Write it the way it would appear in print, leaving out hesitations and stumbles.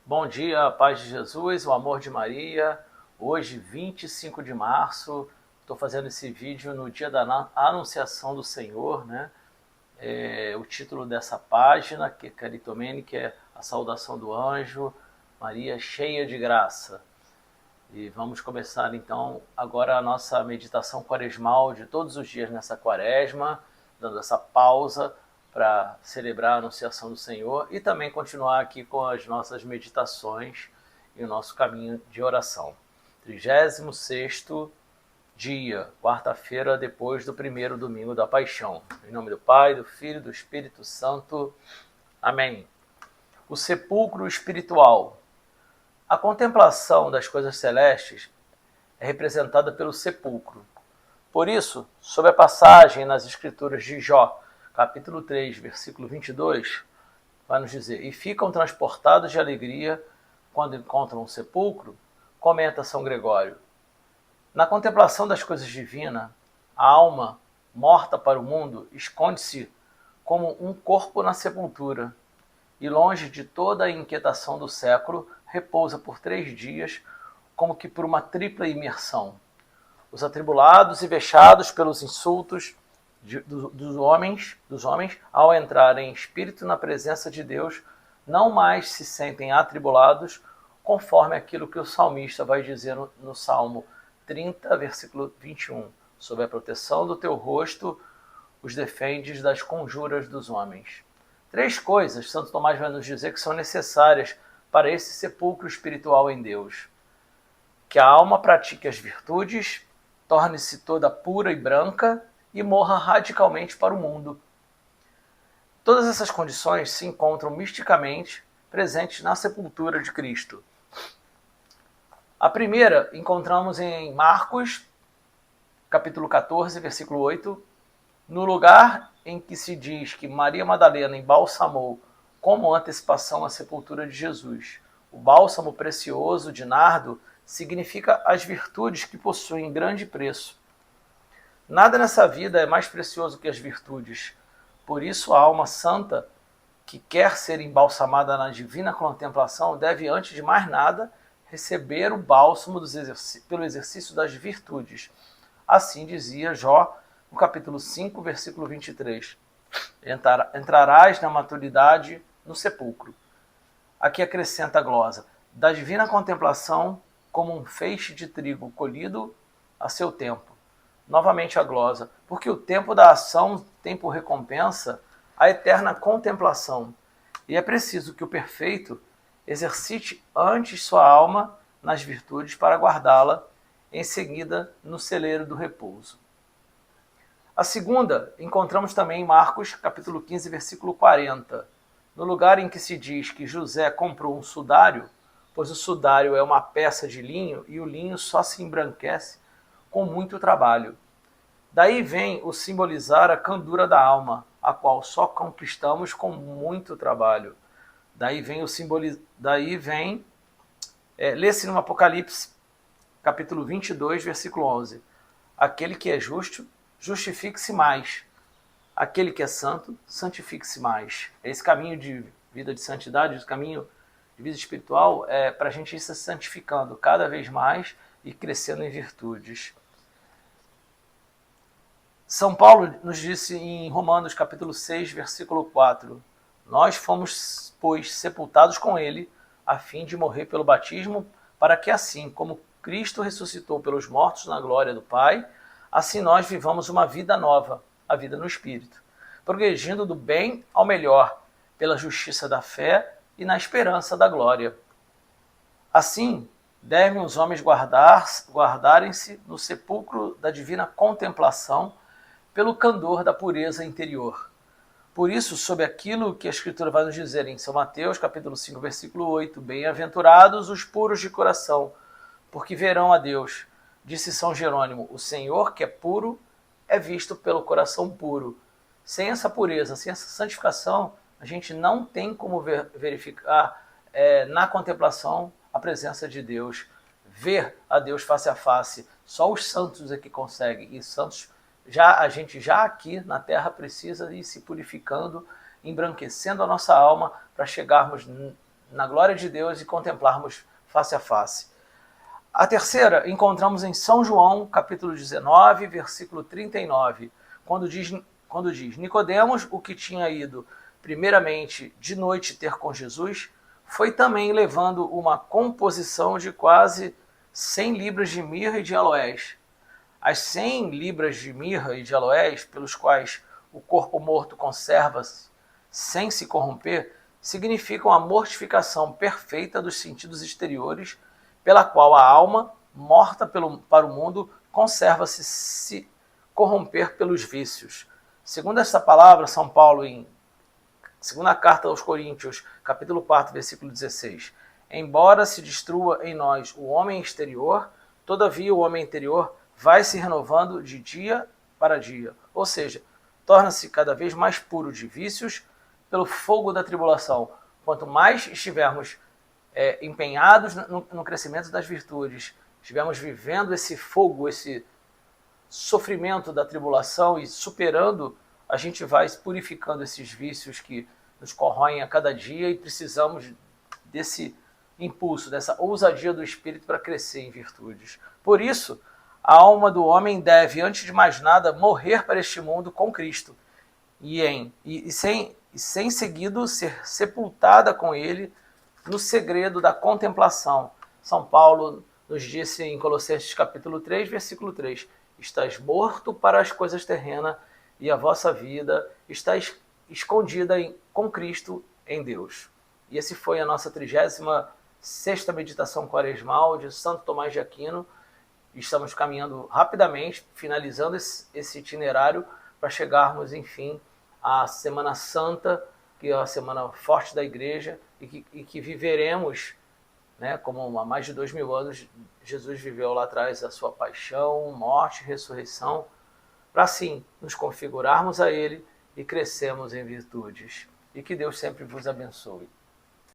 Bom dia, a paz de Jesus, o amor de Maria. Hoje, 25 de março, estou fazendo esse vídeo no dia da Anunciação do Senhor, né? O título dessa página, que é Caritomene, que é a saudação do anjo, Maria cheia de graça. E vamos começar então agora a nossa meditação quaresmal de todos os dias nessa quaresma, dando essa pausa para celebrar a Anunciação do Senhor e também continuar aqui com as nossas meditações e o nosso caminho de oração. 36º dia, quarta-feira depois do primeiro domingo da Paixão. Em nome do Pai, do Filho e do Espírito Santo. Amém. O sepulcro espiritual. A contemplação das coisas celestes é representada pelo sepulcro. Por isso, sob a passagem nas Escrituras de Jó, capítulo 3, versículo 22, vai nos dizer: e ficam transportados de alegria quando encontram um sepulcro, comenta São Gregório. Na contemplação das coisas divinas, a alma, morta para o mundo, esconde-se como um corpo na sepultura, e longe de toda a inquietação do século, repousa por 3 dias, como que por uma tripla imersão. Os atribulados e vexados pelos insultos dos homens, ao entrarem em espírito na presença de Deus, não mais se sentem atribulados, conforme aquilo que o salmista vai dizer no Salmo 30, versículo 21. Sob a proteção do teu rosto, os defendes das conjuras dos homens. 3 coisas Santo Tomás vai nos dizer que são necessárias para esse sepulcro espiritual em Deus: que a alma pratique as virtudes, torne-se toda pura e branca e morra radicalmente para o mundo. Todas essas condições se encontram misticamente presentes na sepultura de Cristo. A primeira encontramos em Marcos, capítulo 14, versículo 8, no lugar em que se diz que Maria Madalena embalsamou como antecipação a sepultura de Jesus. O bálsamo precioso de nardo significa as virtudes que possuem grande preço. Nada nessa vida é mais precioso que as virtudes. Por isso, a alma santa, que quer ser embalsamada na divina contemplação, deve, antes de mais nada, receber o bálsamo pelo exercício das virtudes. Assim dizia Jó, no capítulo 5, versículo 23. Entrarás na maturidade no sepulcro. Aqui acrescenta a glosa: da divina contemplação, como um feixe de trigo colhido a seu tempo. Novamente a glosa: porque o tempo da ação tem por recompensa a eterna contemplação, e é preciso que o perfeito exercite antes sua alma nas virtudes para guardá-la em seguida no celeiro do repouso. A segunda encontramos também em Marcos, capítulo 15, versículo 40, no lugar em que se diz que José comprou um sudário, pois o sudário é uma peça de linho e o linho só se embranquece com muito trabalho. Daí vem o simbolizar a candura da alma, a qual só conquistamos com muito trabalho. Lê-se no Apocalipse, capítulo 22, versículo 11. Aquele que é justo, justifique-se mais. Aquele que é santo, santifique-se mais. Esse caminho de vida de santidade, esse caminho de vida espiritual, é para a gente ir se santificando cada vez mais e crescendo em virtudes. São Paulo nos disse em Romanos capítulo 6, versículo 4, nós fomos, pois, sepultados com ele, a fim de morrer pelo batismo, para que assim, como Cristo ressuscitou pelos mortos na glória do Pai, assim nós vivamos uma vida nova, a vida no Espírito, progredindo do bem ao melhor, pela justiça da fé e na esperança da glória. Assim, devem os homens guardarem-se no sepulcro da divina contemplação, pelo candor da pureza interior. Por isso, sob aquilo que a Escritura vai nos dizer em São Mateus, capítulo 5, versículo 8, bem-aventurados os puros de coração, porque verão a Deus. Disse São Jerônimo: o Senhor, que é puro, é visto pelo coração puro. Sem essa pureza, sem essa santificação, a gente não tem como verificar na contemplação a presença de Deus, ver a Deus face a face. Só os santos é que conseguem, e santos a gente já aqui na Terra precisa ir se purificando, embranquecendo a nossa alma para chegarmos na glória de Deus e contemplarmos face a face. A terceira encontramos em São João, capítulo 19, versículo 39, quando diz: Nicodemos, o que tinha ido primeiramente de noite ter com Jesus, foi também levando uma composição de quase 100 libras de mirra e de aloés. As 100 libras de mirra e de aloés, pelos quais o corpo morto conserva-se sem se corromper, significam a mortificação perfeita dos sentidos exteriores, pela qual a alma, morta para o mundo, conserva-se se corromper pelos vícios. Segundo esta palavra, São Paulo, em segunda carta aos Coríntios, capítulo 4, versículo 16, embora se destrua em nós o homem exterior, todavia o homem interior vai se renovando de dia para dia, ou seja, torna-se cada vez mais puro de vícios pelo fogo da tribulação. Quanto mais estivermos empenhados no crescimento das virtudes, estivermos vivendo esse fogo, esse sofrimento da tribulação e superando, a gente vai purificando esses vícios que nos corroem a cada dia e precisamos desse impulso, dessa ousadia do Espírito para crescer em virtudes. Por isso, a alma do homem deve, antes de mais nada, morrer para este mundo com Cristo e sem seguido ser sepultada com ele no segredo da contemplação. São Paulo nos disse em Colossenses capítulo 3, versículo 3, estás morto para as coisas terrenas e a vossa vida está escondida com Cristo em Deus. E esse foi a nossa 36ª meditação quaresmal de Santo Tomás de Aquino. Estamos caminhando rapidamente, finalizando esse itinerário para chegarmos, enfim, à Semana Santa, que é a semana forte da Igreja, e que viveremos, né, como há mais de 2000 anos, Jesus viveu lá atrás a sua paixão, morte e ressurreição, para assim nos configurarmos a Ele e crescermos em virtudes. E que Deus sempre vos abençoe.